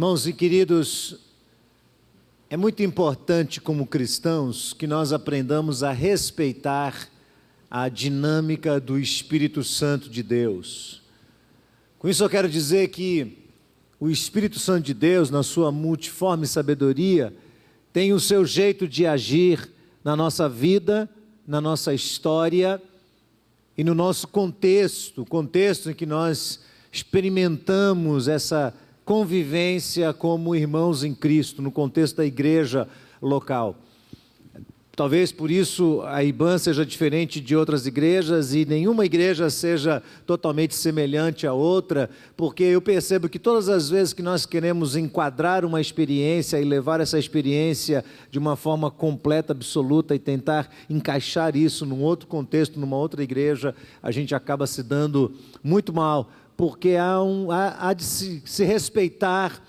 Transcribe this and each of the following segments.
Irmãos e queridos, é muito importante como cristãos que nós aprendamos a respeitar a dinâmica do Espírito Santo de Deus. Com isso eu quero dizer que o Espírito Santo de Deus, na sua multiforme sabedoria, tem o seu jeito de agir na nossa vida, na nossa história e no nosso contexto, o contexto em que nós experimentamos essa convivência como irmãos em Cristo, no contexto da igreja local. Talvez por isso a IBAN seja diferente de outras igrejas e nenhuma igreja seja totalmente semelhante à outra, porque eu percebo que todas as vezes que nós queremos enquadrar uma experiência e levar essa experiência de uma forma completa, absoluta e tentar encaixar isso num outro contexto, numa outra igreja, a gente acaba se dando muito mal, porque há de se respeitar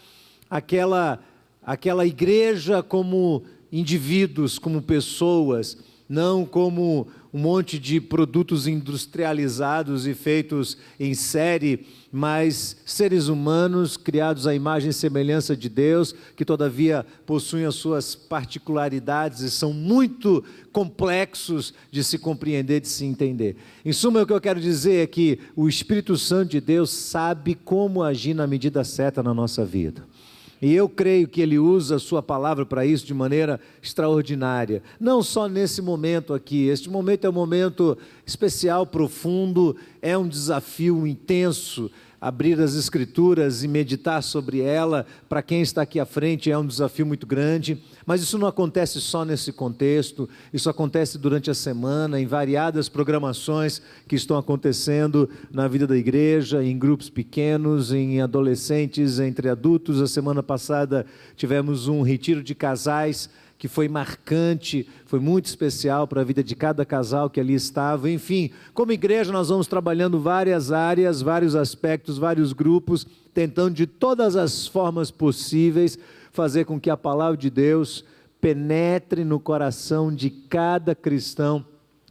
aquela igreja como indivíduos, como pessoas, não como um monte de produtos industrializados e feitos em série, mas seres humanos criados à imagem e semelhança de Deus, que todavia possuem as suas particularidades e são muito complexos de se compreender, de se entender. Em suma, o que eu quero dizer é que o Espírito Santo de Deus sabe como agir na medida certa na nossa vida. E eu creio que Ele usa a sua palavra para isso de maneira extraordinária. Não só nesse momento aqui. Este momento é um momento especial, profundo, é um desafio intenso. Abrir as Escrituras e meditar sobre ela, para quem está aqui à frente, é um desafio muito grande. Mas isso não acontece só nesse contexto, isso acontece durante a semana, em variadas programações que estão acontecendo na vida da igreja, em grupos pequenos, em adolescentes, entre adultos. A semana passada tivemos um retiro de casais, que foi marcante, foi muito especial para a vida de cada casal que ali estava. Enfim, como igreja nós vamos trabalhando várias áreas, vários aspectos, vários grupos, tentando de todas as formas possíveis fazer com que a palavra de Deus penetre no coração de cada cristão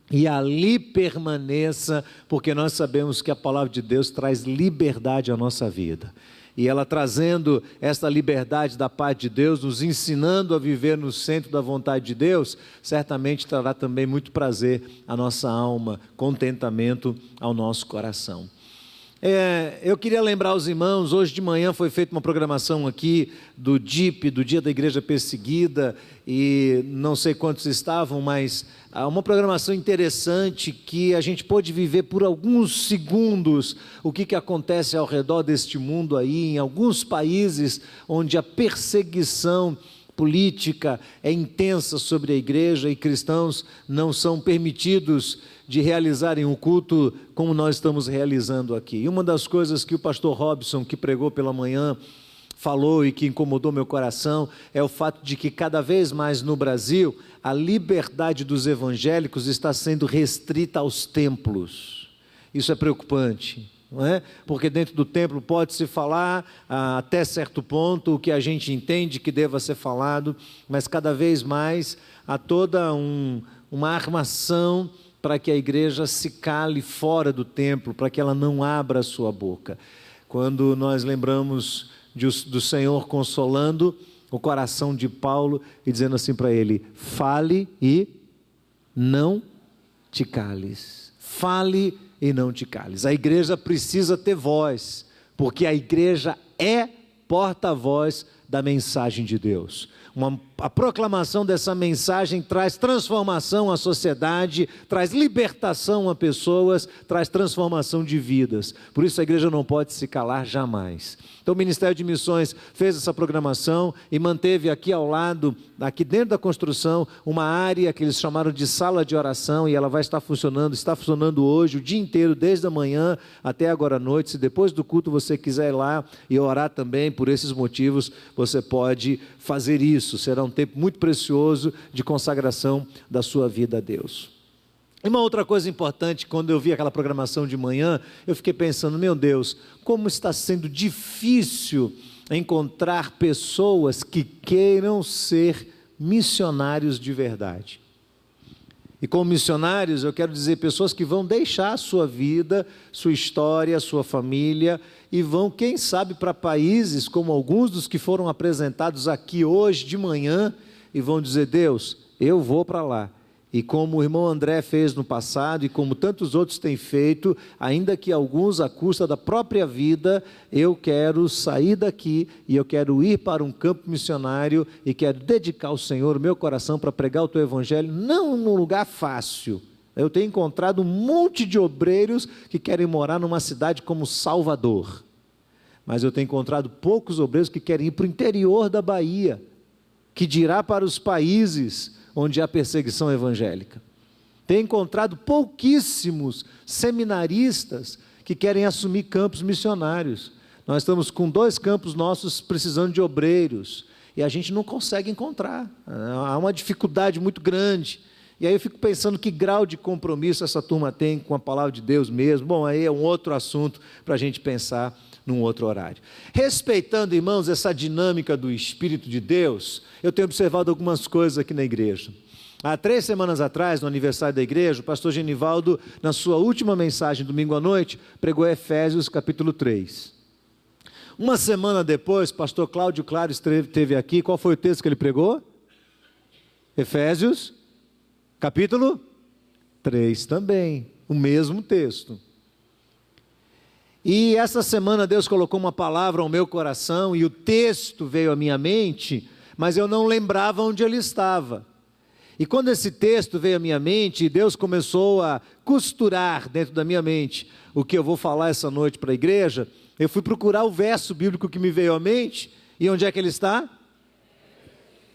e ali permaneça, porque nós sabemos que a palavra de Deus traz liberdade à nossa vida. E ela trazendo esta liberdade da parte de Deus, nos ensinando a viver no centro da vontade de Deus, certamente trará também muito prazer à nossa alma, contentamento ao nosso coração. Eu queria lembrar os irmãos, hoje de manhã foi feita uma programação aqui do DIP, do Dia da Igreja Perseguida, e não sei quantos estavam, mas uma programação interessante que a gente pôde viver por alguns segundos o que acontece ao redor deste mundo aí, em alguns países onde a perseguição política é intensa sobre a igreja e cristãos não são permitidos de realizarem um culto como nós estamos realizando aqui. E uma das coisas que o pastor Robson, que pregou pela manhã, falou e que incomodou meu coração, é o fato de que cada vez mais no Brasil, a liberdade dos evangélicos está sendo restrita aos templos. Isso é preocupante, não é? Porque dentro do templo pode-se falar até certo ponto o que a gente entende que deva ser falado, mas cada vez mais há toda uma armação para que a igreja se cale fora do templo, para que ela não abra a sua boca. Quando nós lembramos do Senhor consolando o coração de Paulo e dizendo assim para ele: fale e não te cales. Fale e não te cales. A igreja precisa ter voz, porque a igreja é porta-voz da mensagem de Deus. A proclamação dessa mensagem traz transformação à sociedade, traz libertação a pessoas, traz transformação de vidas. Por isso a igreja não pode se calar jamais. Então o Ministério de Missões fez essa programação e manteve aqui ao lado, aqui dentro da construção, uma área que eles chamaram de sala de oração, e ela vai estar funcionando, está funcionando hoje o dia inteiro, desde a manhã até agora à noite. Se depois do culto você quiser ir lá e orar também por esses motivos, você pode fazer isso. Será um tempo muito precioso de consagração da sua vida a Deus. E uma outra coisa importante, quando eu vi aquela programação de manhã, eu fiquei pensando: meu Deus, como está sendo difícil encontrar pessoas que queiram ser missionários de verdade. E como missionários, eu quero dizer pessoas que vão deixar a sua vida, sua história, sua família, e vão, quem sabe, para países como alguns dos que foram apresentados aqui hoje de manhã, e vão dizer: Deus, eu vou para lá. E como o irmão André fez no passado, e como tantos outros têm feito, ainda que alguns à custa da própria vida, eu quero sair daqui e eu quero ir para um campo missionário e quero dedicar ao Senhor o meu coração para pregar o teu evangelho, não num lugar fácil. Eu tenho encontrado um monte de obreiros que querem morar numa cidade como Salvador, mas eu tenho encontrado poucos obreiros que querem ir para o interior da Bahia, que dirá para os países onde há perseguição evangélica. Tenho encontrado pouquíssimos seminaristas que querem assumir campos missionários. Nós estamos com 2 campos nossos precisando de obreiros, e a gente não consegue encontrar. Há uma dificuldade muito grande. E aí eu fico pensando que grau de compromisso essa turma tem com a palavra de Deus mesmo. Bom, aí é um outro assunto para a gente pensar num outro horário. Respeitando, irmãos, essa dinâmica do Espírito de Deus, eu tenho observado algumas coisas aqui na igreja. Há 3 semanas atrás, no aniversário da igreja, o pastor Genivaldo, na sua última mensagem, domingo à noite, pregou Efésios capítulo 3. Uma semana depois, pastor Cláudio Claro esteve aqui. Qual foi o texto que ele pregou? Efésios capítulo 3 também, o mesmo texto. E essa semana Deus colocou uma palavra ao meu coração e o texto veio à minha mente, mas eu não lembrava onde ele estava. E quando esse texto veio à minha mente, Deus começou a costurar dentro da minha mente o que eu vou falar essa noite para a igreja, eu fui procurar o verso bíblico que me veio à mente, e onde é que ele está?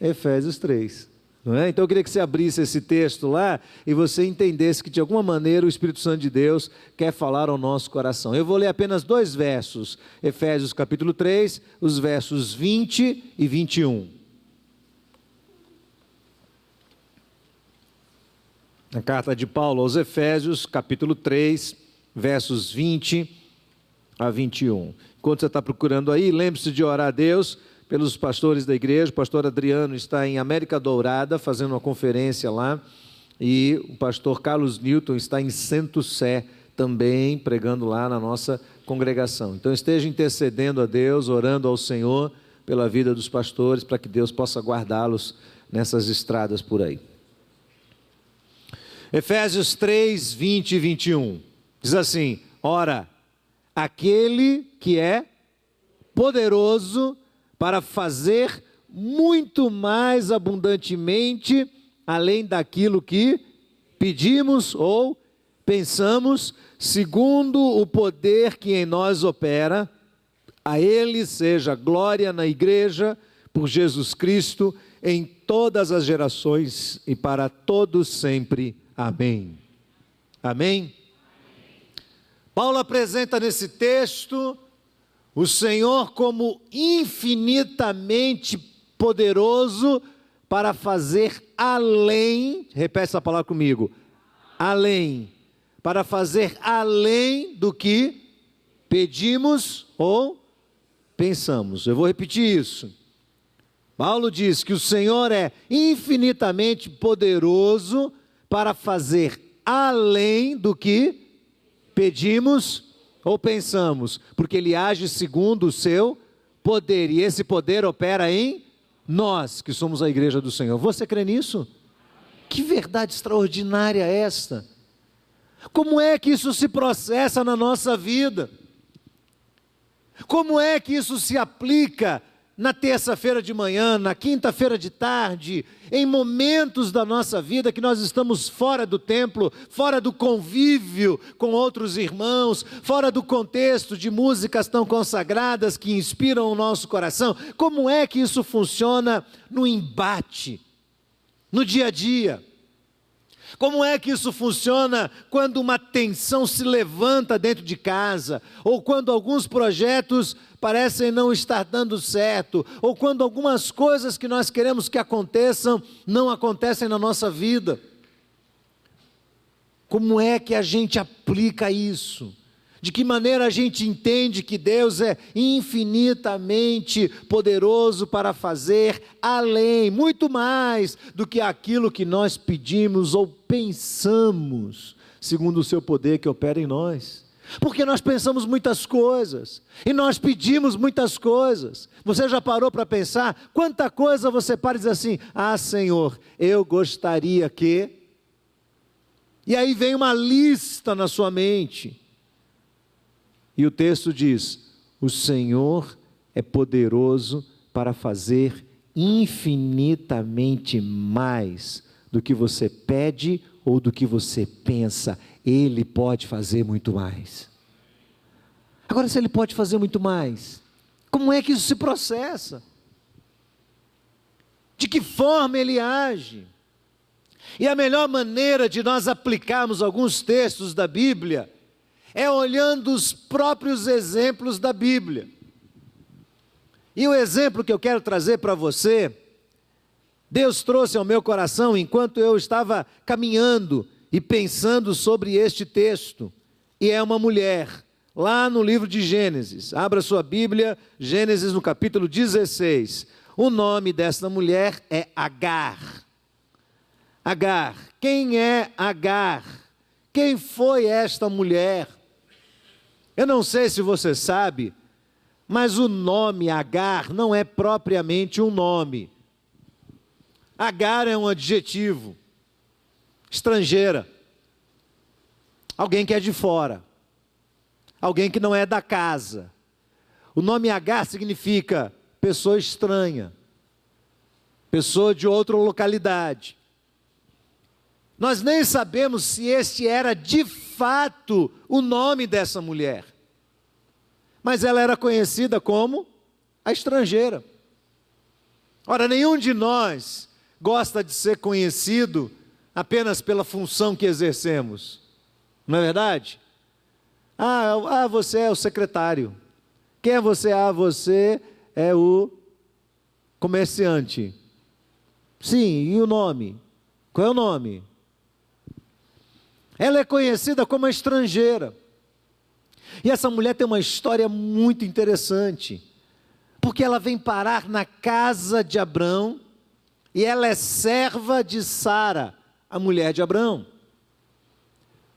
Efésios 3. Não é? Então eu queria que você abrisse esse texto lá e você entendesse que de alguma maneira o Espírito Santo de Deus quer falar ao nosso coração. Eu vou ler apenas 2 versos, Efésios capítulo 3, os versos 20 e 21. A carta de Paulo aos Efésios, capítulo 3, versos 20 a 21. Enquanto você está procurando aí, lembre-se de orar a Deus pelos pastores da igreja. O pastor Adriano está em América Dourada, fazendo uma conferência lá, e o pastor Carlos Newton está em Sento Sé, também pregando lá na nossa congregação. Então esteja intercedendo a Deus, orando ao Senhor pela vida dos pastores, para que Deus possa guardá-los nessas estradas por aí. Efésios 3, 20 e 21, diz assim: ora, aquele que é poderoso para fazer muito mais abundantemente, além daquilo que pedimos ou pensamos, segundo o poder que em nós opera, a Ele seja glória na igreja, por Jesus Cristo, em todas as gerações e para todos sempre. Amém. Amém? Paulo apresenta nesse texto o Senhor como infinitamente poderoso para fazer além, repete essa palavra comigo, além, para fazer além do que pedimos ou pensamos. Eu vou repetir isso. Paulo diz que o Senhor é infinitamente poderoso para fazer além do que pedimos ou pensamos, porque Ele age segundo o seu poder, e esse poder opera em nós, que somos a igreja do Senhor. Você crê nisso? Que verdade extraordinária é esta? Como é que isso se processa na nossa vida? Como é que isso se aplica na terça-feira de manhã, na quinta-feira de tarde, em momentos da nossa vida que nós estamos fora do templo, fora do convívio com outros irmãos, fora do contexto de músicas tão consagradas que inspiram o nosso coração? Como é que isso funciona no embate, no dia a dia? Como é que isso funciona quando uma tensão se levanta dentro de casa, ou quando alguns projetos parecem não estar dando certo, ou quando algumas coisas que nós queremos que aconteçam, não acontecem na nossa vida? Como é que a gente aplica isso? De que maneira a gente entende que Deus é infinitamente poderoso para fazer além, muito mais do que aquilo que nós pedimos ou pensamos, segundo o seu poder que opera em nós. Porque nós pensamos muitas coisas, e nós pedimos muitas coisas. Você já parou para pensar quanta coisa você para e diz assim: ah, Senhor, eu gostaria que... E aí vem uma lista na sua mente. E o texto diz: o Senhor é poderoso para fazer infinitamente mais do que você pede ou do que você pensa. Ele pode fazer muito mais. Agora, se Ele pode fazer muito mais, como é que isso se processa? De que forma Ele age? E a melhor maneira de nós aplicarmos alguns textos da Bíblia é olhando os próprios exemplos da Bíblia. E o exemplo que eu quero trazer para você, Deus trouxe ao meu coração enquanto eu estava caminhando e pensando sobre este texto, e é uma mulher, lá no livro de Gênesis. Abra sua Bíblia, Gênesis no capítulo 16. O nome dessa mulher é Agar. Agar. Quem é Agar? Quem foi esta mulher? Eu não sei se você sabe, mas o nome Agar não é propriamente um nome. Agar é um adjetivo. Estrangeira. Alguém que é de fora. Alguém que não é da casa. O nome Agar significa pessoa estranha. Pessoa de outra localidade. Nós nem sabemos se este era de fato o nome dessa mulher. Mas ela era conhecida como a estrangeira. Ora, nenhum de nós gosta de ser conhecido apenas pela função que exercemos. Não é verdade? Você é o secretário. Quem é você? Você é o comerciante. Sim, e o nome? Qual é o nome? Ela é conhecida como a estrangeira. E essa mulher tem uma história muito interessante, porque ela vem parar na casa de Abrão, e ela é serva de Sara, a mulher de Abrão.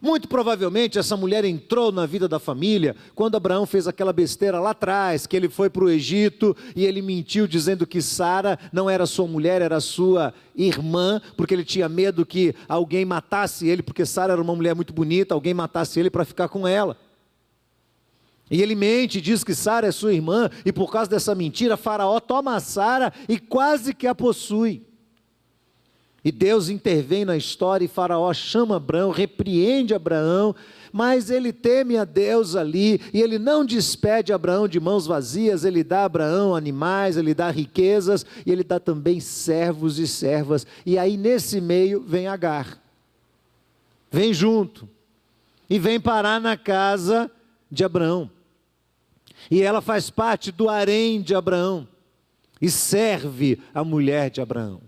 Muito provavelmente essa mulher entrou na vida da família quando Abraão fez aquela besteira lá atrás, que ele foi para o Egito e ele mentiu dizendo que Sara não era sua mulher, era sua irmã, porque ele tinha medo que alguém matasse ele, porque Sara era uma mulher muito bonita, alguém matasse ele para ficar com ela. E ele mente, diz que Sara é sua irmã, e por causa dessa mentira, Faraó toma a Sara e quase que a possui. E Deus intervém na história, e Faraó chama Abraão, repreende Abraão, mas ele teme a Deus ali, e ele não despede Abraão de mãos vazias, ele dá a Abraão animais, ele dá riquezas, e ele dá também servos e servas, e aí nesse meio vem Agar, vem junto, e vem parar na casa de Abraão, e ela faz parte do harém de Abraão, e serve a mulher de Abraão.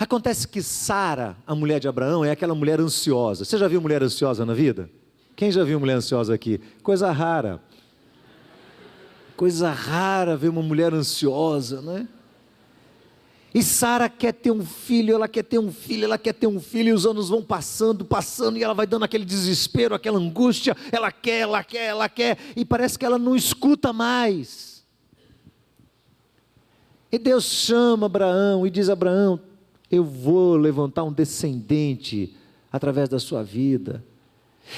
Acontece que Sara, a mulher de Abraão, é aquela mulher ansiosa. Você já viu mulher ansiosa na vida? Quem já viu mulher ansiosa aqui? Coisa rara. Coisa rara ver uma mulher ansiosa, não é? E Sara quer ter um filho, ela quer ter um filho, ela quer ter um filho, e os anos vão passando, e ela vai dando aquele desespero, aquela angústia, ela quer, e parece que ela não escuta mais. E Deus chama Abraão e diz: Abraão, eu vou levantar um descendente através da sua vida.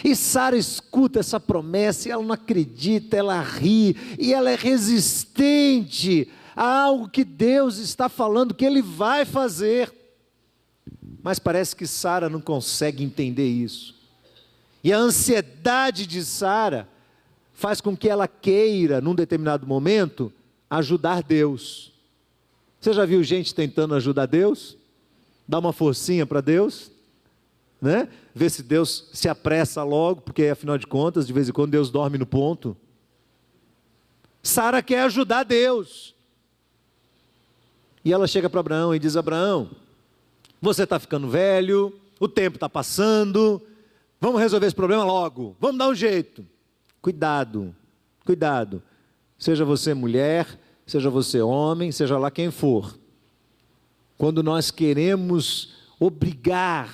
E Sara escuta essa promessa, e ela não acredita, ela ri, e ela é resistente a algo que Deus está falando que Ele vai fazer. Mas parece que Sara não consegue entender isso. E a ansiedade de Sara faz com que ela queira, num determinado momento, ajudar Deus. Você já viu gente tentando ajudar Deus? Dá uma forcinha para Deus, né? Ver se Deus se apressa logo, porque afinal de contas, de vez em quando Deus dorme no ponto. Sara quer ajudar Deus. E ela chega para Abraão e diz: Abraão, você está ficando velho, o tempo está passando, vamos resolver esse problema logo, vamos dar um jeito. Cuidado, cuidado. Seja você mulher, seja você homem, seja lá quem for. Quando nós queremos obrigar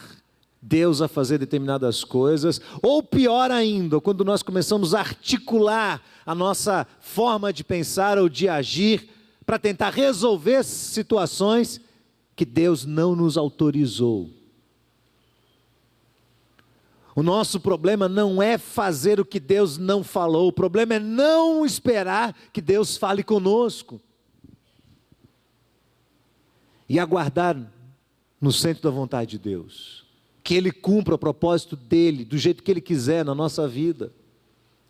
Deus a fazer determinadas coisas, ou pior ainda, quando nós começamos a articular a nossa forma de pensar ou de agir para tentar resolver situações que Deus não nos autorizou. O nosso problema não é fazer o que Deus não falou, o problema é não esperar que Deus fale conosco. E aguardar no centro da vontade de Deus. Que Ele cumpra o propósito dEle, do jeito que Ele quiser na nossa vida.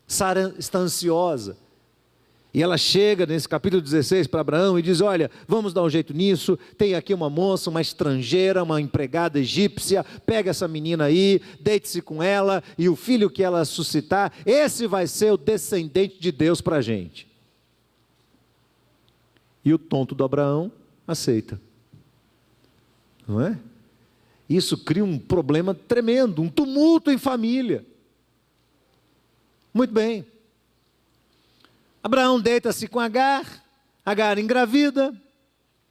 Sara está ansiosa. E ela chega nesse capítulo 16 para Abraão e diz, olha, vamos dar um jeito nisso, tem aqui uma moça, uma estrangeira, uma empregada egípcia, pega essa menina aí, deite-se com ela, e o filho que ela suscitar, esse vai ser o descendente de Deus para a gente. E o tonto do Abraão aceita. Não é? Isso cria um problema tremendo, um tumulto em família. Muito bem. Abraão deita-se com Agar engravida,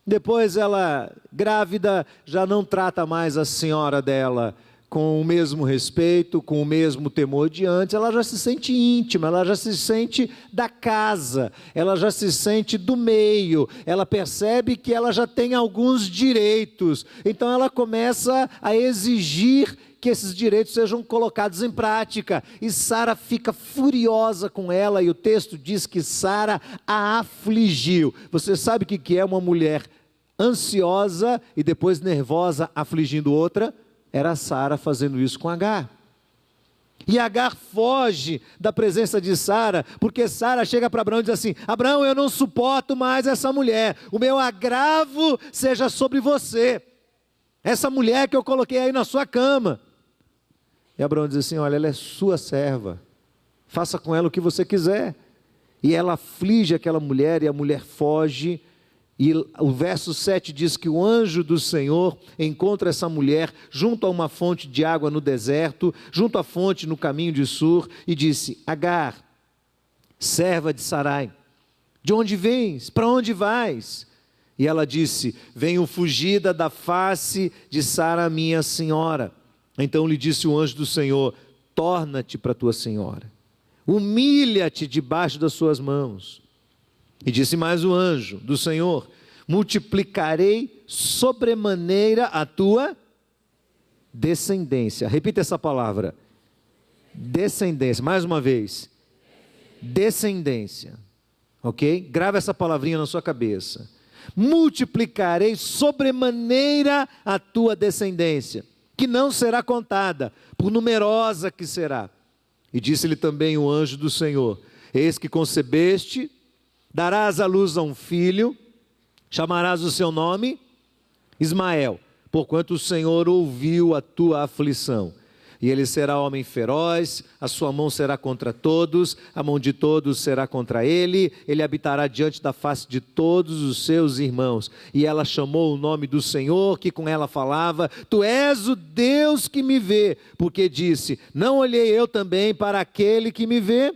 depois ela, grávida, já não trata mais a senhora dela com o mesmo respeito, com o mesmo temor de antes, ela já se sente íntima, ela já se sente da casa, ela já se sente do meio, ela percebe que ela já tem alguns direitos, então ela começa a exigir que esses direitos sejam colocados em prática, e Sara fica furiosa com ela, e o texto diz que Sara a afligiu. Você sabe o que é uma mulher ansiosa e depois nervosa afligindo outra? Era Sara fazendo isso com Agar. E Agar foge da presença de Sara, porque Sara chega para Abraão e diz assim, Abraão, eu não suporto mais essa mulher, o meu agravo seja sobre você, essa mulher que eu coloquei aí na sua cama. E Abraão diz assim, olha, ela é sua serva, faça com ela o que você quiser. E ela aflige aquela mulher, e a mulher foge. E o verso 7 diz que o anjo do Senhor encontra essa mulher junto a uma fonte de água no deserto, junto à fonte no caminho de Sur, e disse, Agar, serva de Sarai, de onde vens? Para onde vais? E ela disse, venho fugida da face de Sara, minha senhora. Então lhe disse o anjo do Senhor, torna-te para tua senhora, humilha-te debaixo das suas mãos. E disse mais o anjo do Senhor, multiplicarei sobremaneira a tua descendência. Repita essa palavra, descendência, mais uma vez, descendência, ok? Grava essa palavrinha na sua cabeça. Multiplicarei sobremaneira a tua descendência, que não será contada, por numerosa que será. E disse-lhe também o anjo do Senhor, eis que concebeste, darás à luz a um filho, chamarás o seu nome Ismael, porquanto o Senhor ouviu a tua aflição. E ele será homem feroz, a sua mão será contra todos, a mão de todos será contra ele, ele habitará diante da face de todos os seus irmãos. E ela chamou o nome do Senhor, que com ela falava, tu és o Deus que me vê, porque disse, não olhei eu também para aquele que me vê?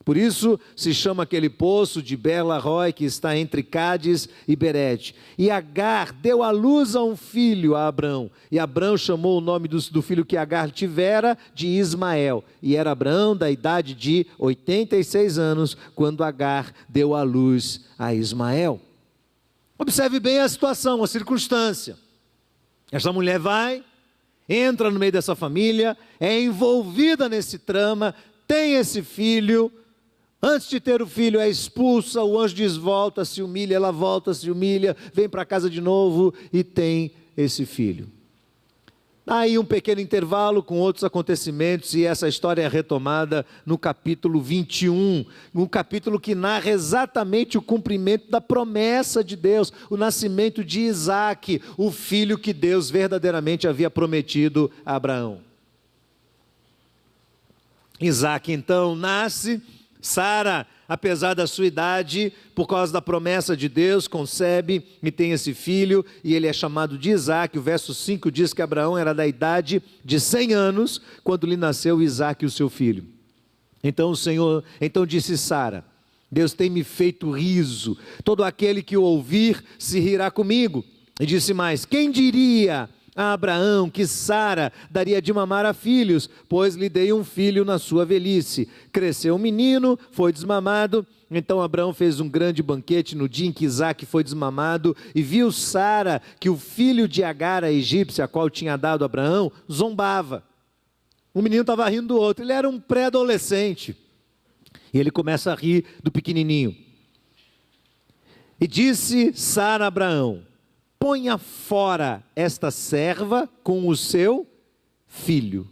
Por isso se chama aquele poço de Beer-lahai, que está entre Cádiz e Bered. E Agar deu à luz a um filho a Abrão. E Abrão chamou o nome do filho que Agar tivera de Ismael. E era Abrão da idade de 86 anos, quando Agar deu à luz a Ismael. Observe bem a situação, a circunstância. Essa mulher vai, entra no meio dessa família, é envolvida nesse trama, tem esse filho. Antes de ter o filho é expulsa, o anjo diz volta, se humilha, ela volta, se humilha, vem para casa de novo e tem esse filho. Aí um pequeno intervalo com outros acontecimentos e essa história é retomada no capítulo 21, um capítulo que narra exatamente o cumprimento da promessa de Deus, o nascimento de Isaque, o filho que Deus verdadeiramente havia prometido a Abraão. Isaque então nasce. Sara, apesar da sua idade, por causa da promessa de Deus, concebe e tem esse filho, e ele é chamado de Isaque. O verso 5 diz que Abraão era da idade de 100 anos, quando lhe nasceu Isaque, o seu filho. Então disse Sara: Deus tem me feito riso, todo aquele que o ouvir se rirá comigo. E disse mais: quem diria a Abraão que Sara daria de mamar a filhos, pois lhe dei um filho na sua velhice. Cresceu o menino, foi desmamado. Então Abraão fez um grande banquete no dia em que Isaque foi desmamado, e viu Sara que o filho de Agar, a egípcia, a qual tinha dado a Abraão, zombava. O menino estava rindo do outro, ele era um pré-adolescente. E ele começa a rir do pequenininho. E disse Sara a Abraão: ponha fora esta serva com o seu filho,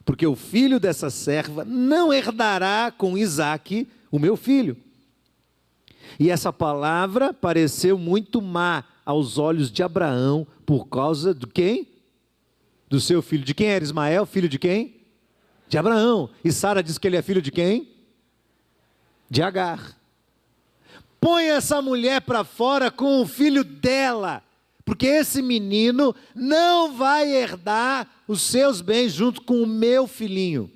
porque o filho dessa serva não herdará com Isaque, o meu filho. E essa palavra pareceu muito má aos olhos de Abraão, por causa de quem? Do seu filho. De quem era Ismael? Filho de quem? De Abraão. E Sara diz que ele é filho de quem? De Agar. Põe essa mulher para fora com o filho dela, porque esse menino não vai herdar os seus bens junto com o meu filhinho.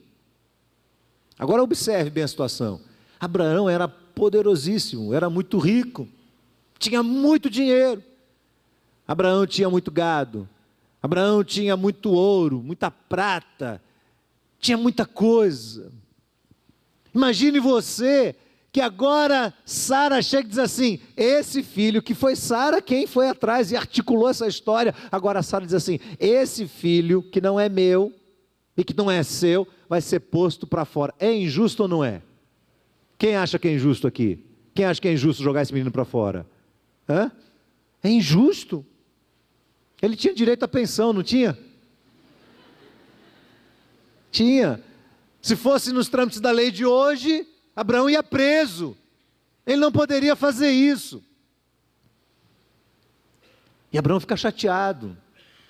Agora observe bem a situação. Abraão era poderosíssimo, era muito rico, tinha muito dinheiro. Abraão tinha muito gado, Abraão tinha muito ouro, muita prata, tinha muita coisa. Imagine você que agora Sara chega e diz assim: esse filho, que foi Sara quem foi atrás e articulou essa história, agora Sara diz assim: esse filho que não é meu e que não é seu, vai ser posto para fora. É injusto ou não é? Quem acha que é injusto aqui? Quem acha que é injusto jogar esse menino para fora? Hã? É injusto. Ele tinha direito à pensão, não tinha? Tinha. Se fosse nos trâmites da lei de hoje, Abraão ia preso. Ele não poderia fazer isso. E Abraão fica chateado.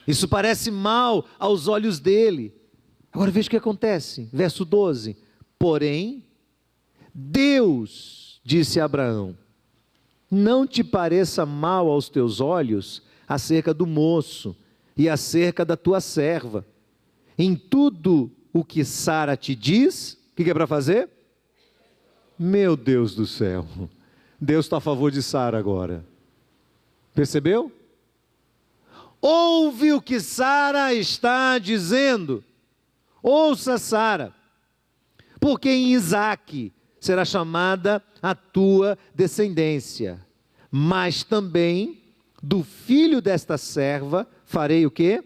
Isso parece mal aos olhos dele. Agora veja o que acontece. Verso 12. Porém, Deus disse a Abraão: não te pareça mal aos teus olhos acerca do moço e acerca da tua serva. Em tudo o que Sara te diz, o que é para fazer? Meu Deus do céu, Deus está a favor de Sara agora. Percebeu? Ouve o que Sara está dizendo. Ouça, Sara, porque em Isaque será chamada a tua descendência, mas também do filho desta serva farei o quê?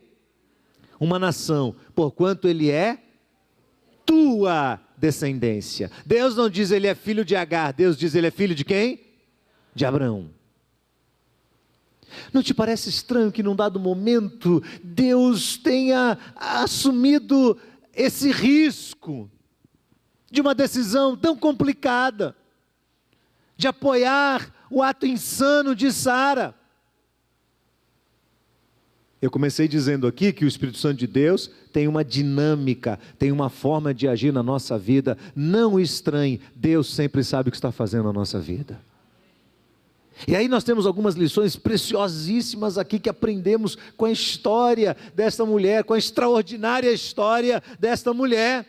Uma nação, porquanto ele é tua descendência. Deus não diz ele é filho de Agar, Deus diz ele é filho de quem? De Abraão. Não te parece estranho que num dado momento Deus tenha assumido esse risco de uma decisão tão complicada, de apoiar o ato insano de Sara? Eu comecei dizendo aqui que o Espírito Santo de Deus tem uma dinâmica, tem uma forma de agir na nossa vida. Não estranhe, Deus sempre sabe o que está fazendo na nossa vida. E aí nós temos algumas lições preciosíssimas aqui que aprendemos com a história desta mulher, com a extraordinária história desta mulher.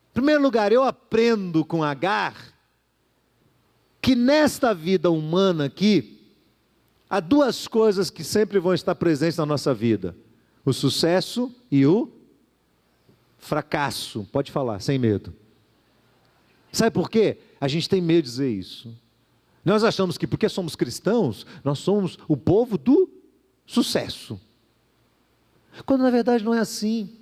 Em primeiro lugar, eu aprendo com Agar que nesta vida humana aqui, há duas coisas que sempre vão estar presentes na nossa vida: o sucesso e o fracasso. Pode falar, sem medo. Sabe por quê? A gente tem medo de dizer isso. Nós achamos que porque somos cristãos, nós somos o povo do sucesso. Quando na verdade não é assim.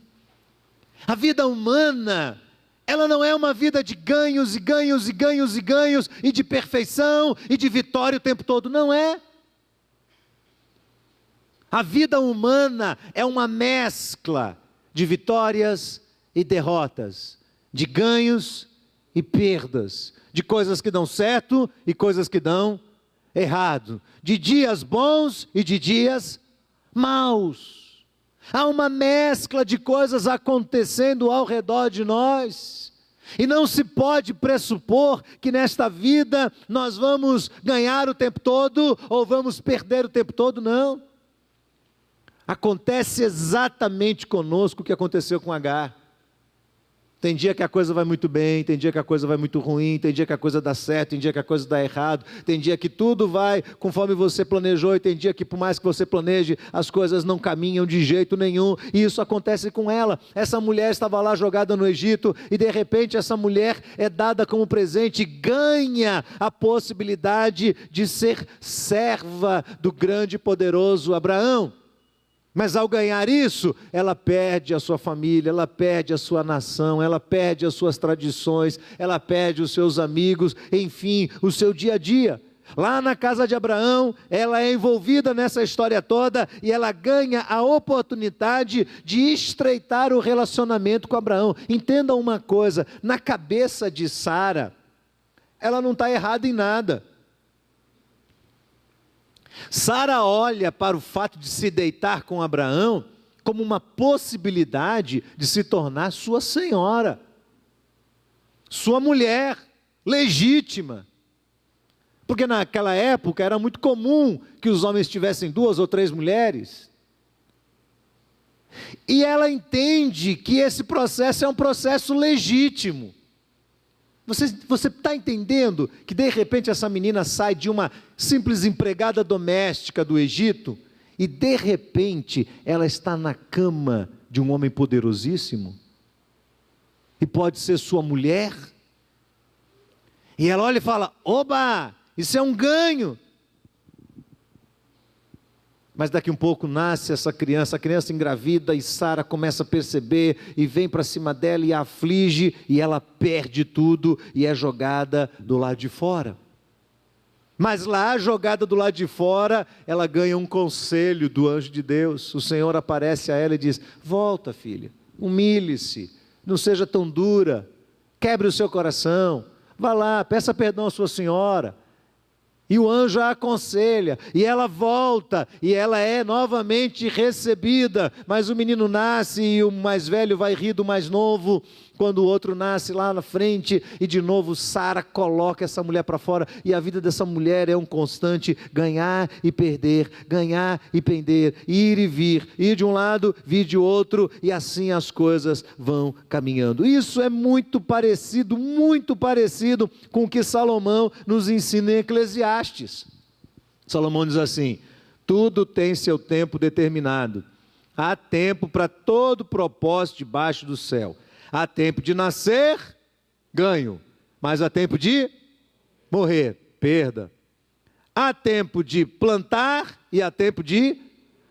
A vida humana, ela não é uma vida de ganhos e ganhos e ganhos e ganhos, e de perfeição e de vitória o tempo todo. Não é. A vida humana é uma mescla de vitórias e derrotas, de ganhos e perdas, de coisas que dão certo e coisas que dão errado, de dias bons e de dias maus. Há uma mescla de coisas acontecendo ao redor de nós, e não se pode pressupor que nesta vida nós vamos ganhar o tempo todo ou vamos perder o tempo todo, não. Acontece exatamente conosco o que aconteceu com Agar. Tem dia que a coisa vai muito bem, tem dia que a coisa vai muito ruim, tem dia que a coisa dá certo, tem dia que a coisa dá errado, tem dia que tudo vai conforme você planejou e tem dia que por mais que você planeje, as coisas não caminham de jeito nenhum, e isso acontece com ela. Essa mulher estava lá jogada no Egito e de repente essa mulher é dada como presente, ganha a possibilidade de ser serva do grande e poderoso Abraão. Mas ao ganhar isso, ela perde a sua família, ela perde a sua nação, ela perde as suas tradições, ela perde os seus amigos, enfim, o seu dia a dia. Lá na casa de Abraão, ela é envolvida nessa história toda e ela ganha a oportunidade de estreitar o relacionamento com Abraão. Entenda uma coisa, na cabeça de Sara, ela não está errada em nada. Sara olha para o fato de se deitar com Abraão como uma possibilidade de se tornar sua senhora, sua mulher legítima. Porque naquela época era muito comum que os homens tivessem 2 ou 3 mulheres. E ela entende que esse processo é um processo legítimo. Você está entendendo que de repente essa menina sai de uma simples empregada doméstica do Egito e de repente ela está na cama de um homem poderosíssimo? E pode ser sua mulher? E ela olha e fala: oba, isso é um ganho. Mas daqui um pouco nasce essa criança, a criança engravida e Sara começa a perceber e vem para cima dela e a aflige e ela perde tudo e é jogada do lado de fora. Mas lá, jogada do lado de fora, ela ganha um conselho do anjo de Deus. O Senhor aparece a ela e diz: volta, filha, humilhe-se, não seja tão dura, quebre o seu coração, vá lá, peça perdão à sua senhora. E o anjo a aconselha, e ela volta, e ela é novamente recebida, mas o menino nasce, e o mais velho vai rir do mais novo, quando o outro nasce lá na frente, e de novo Sara coloca essa mulher para fora, e a vida dessa mulher é um constante ganhar e perder, ir e vir, ir de um lado, vir de outro, e assim as coisas vão caminhando. Isso é muito parecido com o que Salomão nos ensina em Eclesiastes. Salomão diz assim: tudo tem seu tempo determinado, há tempo para todo propósito debaixo do céu. Há tempo de nascer, ganho, mas há tempo de morrer, perda. Há tempo de plantar e há tempo de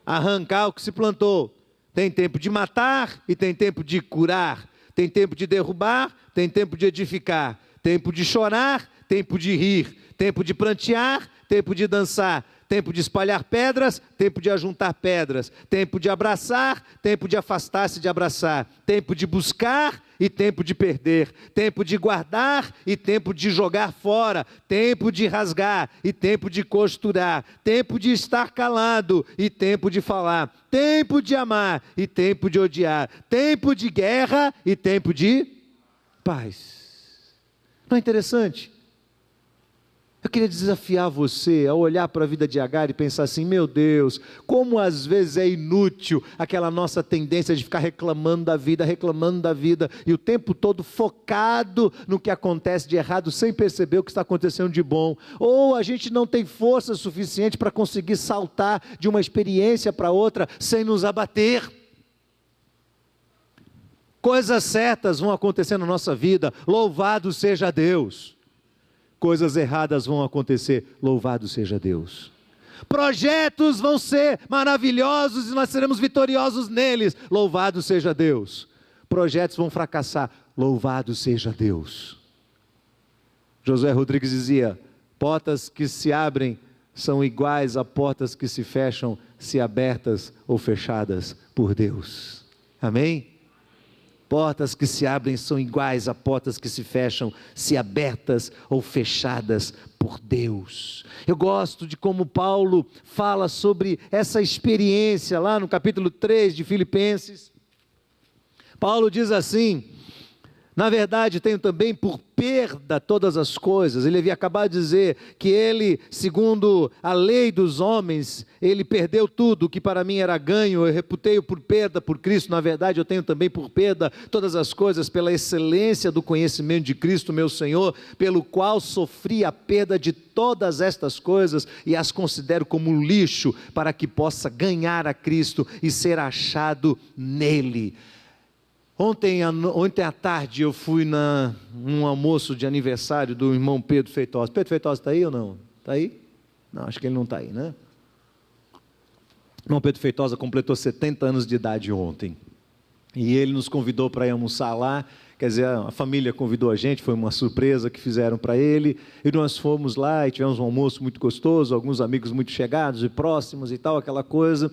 arrancar o que se plantou. Tem tempo de matar e tem tempo de curar. Tem tempo de derrubar, tem tempo de edificar. Tempo de chorar, tempo de rir. Tempo de prantear, tempo de dançar. Tempo de espalhar pedras, tempo de ajuntar pedras, tempo de abraçar, tempo de afastar-se de abraçar, tempo de buscar e tempo de perder, tempo de guardar e tempo de jogar fora, tempo de rasgar e tempo de costurar, tempo de estar calado e tempo de falar, tempo de amar e tempo de odiar, tempo de guerra e tempo de paz. Não é interessante? Eu queria desafiar você a olhar para a vida de Agar e pensar assim: meu Deus, como às vezes é inútil aquela nossa tendência de ficar reclamando da vida, e o tempo todo focado no que acontece de errado, sem perceber o que está acontecendo de bom, ou a gente não tem força suficiente para conseguir saltar de uma experiência para outra, sem nos abater. Coisas certas vão acontecer na nossa vida, louvado seja Deus. Coisas erradas vão acontecer, louvado seja Deus. Projetos vão ser maravilhosos e nós seremos vitoriosos neles, louvado seja Deus. Projetos vão fracassar, louvado seja Deus. Josué Rodrigues dizia: portas que se abrem são iguais a portas que se fecham, se abertas ou fechadas por Deus. Amém? Portas que se abrem são iguais a portas que se fecham, se abertas ou fechadas por Deus. Eu gosto de como Paulo fala sobre essa experiência lá no capítulo 3 de Filipenses. Paulo diz assim: Na verdade, tenho também por perda todas as coisas. Ele havia acabado de dizer que ele, segundo a lei dos homens, ele perdeu tudo, o que para mim era ganho, eu reputei-o por perda por Cristo. Na verdade, eu tenho também por perda todas as coisas, pela excelência do conhecimento de Cristo, meu Senhor, pelo qual sofri a perda de todas estas coisas e as considero como lixo, para que possa ganhar a Cristo e ser achado nele. Ontem à tarde eu fui num almoço de aniversário do irmão Pedro Feitosa. Pedro Feitosa está aí ou não? Está aí? Não, acho que ele não está aí, né? O irmão Pedro Feitosa completou 70 anos de idade ontem. E ele nos convidou para ir almoçar lá. Quer dizer, a família convidou a gente, foi uma surpresa que fizeram para ele. E nós fomos lá e tivemos um almoço muito gostoso, alguns amigos muito chegados e próximos e tal, aquela coisa.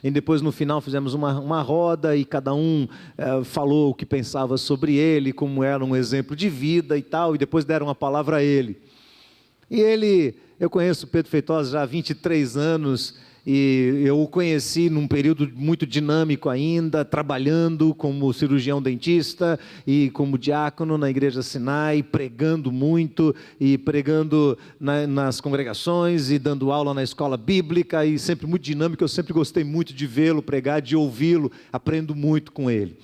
E depois no final fizemos uma roda e cada um falou o que pensava sobre ele, como era um exemplo de vida e tal, e depois deram a palavra a ele. E eu conheço o Pedro Feitosa já há 23 anos, e eu o conheci num período muito dinâmico ainda, trabalhando como cirurgião dentista e como diácono na Igreja Sinai, pregando muito e pregando nas congregações e dando aula na escola bíblica, e sempre muito dinâmico. Eu sempre gostei muito de vê-lo pregar, de ouvi-lo, aprendo muito com ele.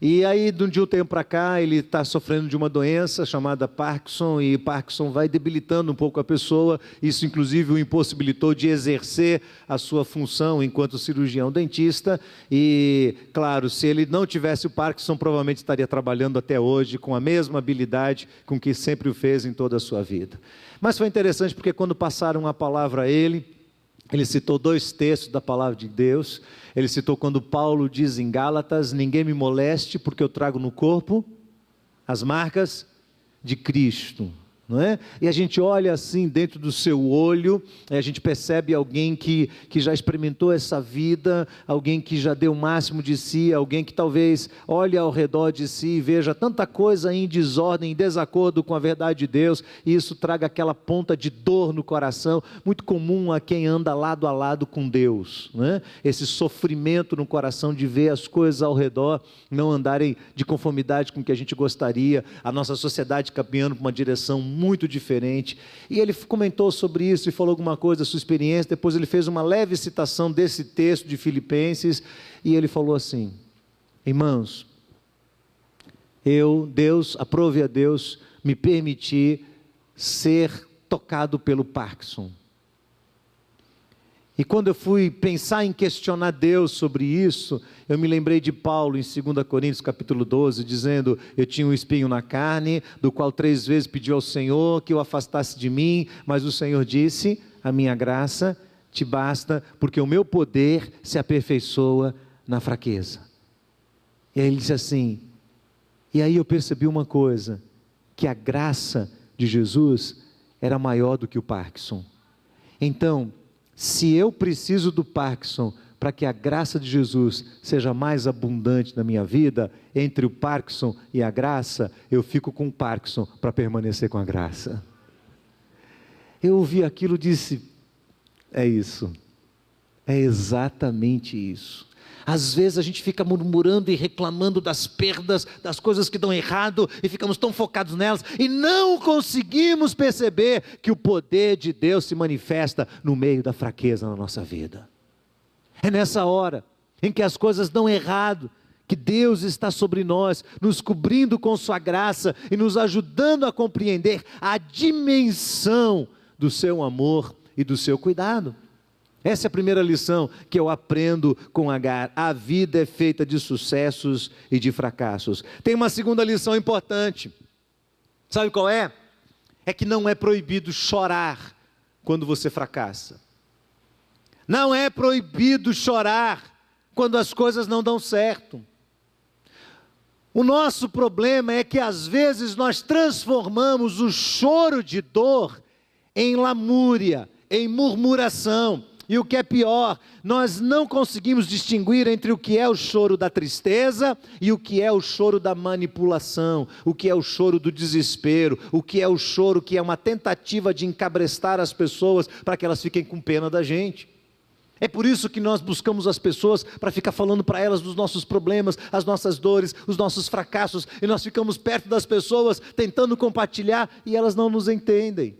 E aí, de um tempo para cá, ele está sofrendo de uma doença chamada Parkinson, e Parkinson vai debilitando um pouco a pessoa. Isso, inclusive, o impossibilitou de exercer a sua função enquanto cirurgião dentista. E, claro, se ele não tivesse o Parkinson, provavelmente estaria trabalhando até hoje com a mesma habilidade com que sempre o fez em toda a sua vida. Mas foi interessante porque quando passaram a palavra a ele citou 2 textos da palavra de Deus. Ele citou quando Paulo diz em Gálatas: ninguém me moleste, porque eu trago no corpo as marcas de Cristo. Não é? E a gente olha assim dentro do seu olho, e a gente percebe alguém que já experimentou essa vida, alguém que já deu o máximo de si, alguém que talvez olhe ao redor de si e veja tanta coisa em desordem, em desacordo com a verdade de Deus, e isso traga aquela ponta de dor no coração, muito comum a quem anda lado a lado com Deus, não é? Esse sofrimento no coração de ver as coisas ao redor não andarem de conformidade com o que a gente gostaria, a nossa sociedade caminhando para uma direção muito diferente. E ele comentou sobre isso e falou alguma coisa da sua experiência. Depois ele fez uma leve citação desse texto de Filipenses, e ele falou assim: irmãos, aprove a Deus me permitir ser tocado pelo Parkinson. E quando eu fui pensar em questionar Deus sobre isso, eu me lembrei de Paulo em 2 Coríntios capítulo 12, dizendo: eu tinha um espinho na carne, do qual 3 vezes pedi ao Senhor que o afastasse de mim, mas o Senhor disse: a minha graça te basta, porque o meu poder se aperfeiçoa na fraqueza. E aí ele disse assim, e aí eu percebi uma coisa, que a graça de Jesus era maior do que o Parkinson. Então, se eu preciso do Parkinson para que a graça de Jesus seja mais abundante na minha vida, entre o Parkinson e a graça, eu fico com o Parkinson para permanecer com a graça. Eu ouvi aquilo e disse: é isso, é exatamente isso. Às vezes a gente fica murmurando e reclamando das perdas, das coisas que dão errado, e ficamos tão focados nelas, e não conseguimos perceber que o poder de Deus se manifesta no meio da fraqueza na nossa vida. É nessa hora em que as coisas dão errado, que Deus está sobre nós, nos cobrindo com sua graça e nos ajudando a compreender a dimensão do seu amor e do seu cuidado. Essa é a primeira lição que eu aprendo com Agar. A vida é feita de sucessos e de fracassos. Tem uma segunda lição importante. Sabe qual é? É que não é proibido chorar quando você fracassa. Não é proibido chorar quando as coisas não dão certo. O nosso problema é que às vezes nós transformamos o choro de dor em lamúria, em murmuração. E o que é pior, nós não conseguimos distinguir entre o que é o choro da tristeza e o que é o choro da manipulação, o que é o choro do desespero, o que é o choro que é uma tentativa de encabrestar as pessoas para que elas fiquem com pena da gente. É por isso que nós buscamos as pessoas para ficar falando para elas dos nossos problemas, as nossas dores, os nossos fracassos, e nós ficamos perto das pessoas tentando compartilhar e elas não nos entendem.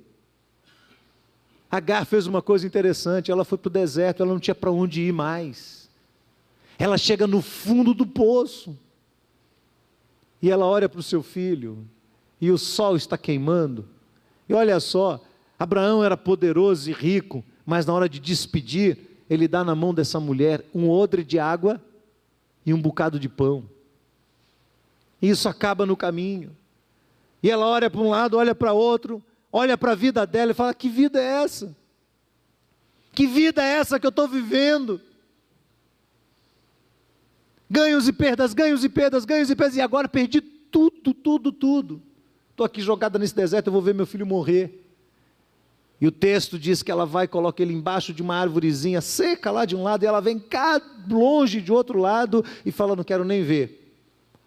Agar fez uma coisa interessante, ela foi para o deserto, ela não tinha para onde ir mais. Ela chega no fundo do poço e ela olha para o seu filho e o sol está queimando. E olha só, Abraão era poderoso e rico, mas na hora de despedir, ele dá na mão dessa mulher um odre de água e um bocado de pão. E isso acaba no caminho. E ela olha para um lado, olha para outro, olha para a vida dela e fala: que vida é essa? Que vida é essa que eu estou vivendo? Ganhos e perdas, ganhos e perdas, ganhos e perdas, e agora perdi tudo, tudo, tudo. Estou aqui jogada nesse deserto, eu vou ver meu filho morrer. E o texto diz que ela vai e coloca ele embaixo de uma árvorezinha seca lá de um lado, e ela vem cá longe de outro lado e fala: não quero nem ver.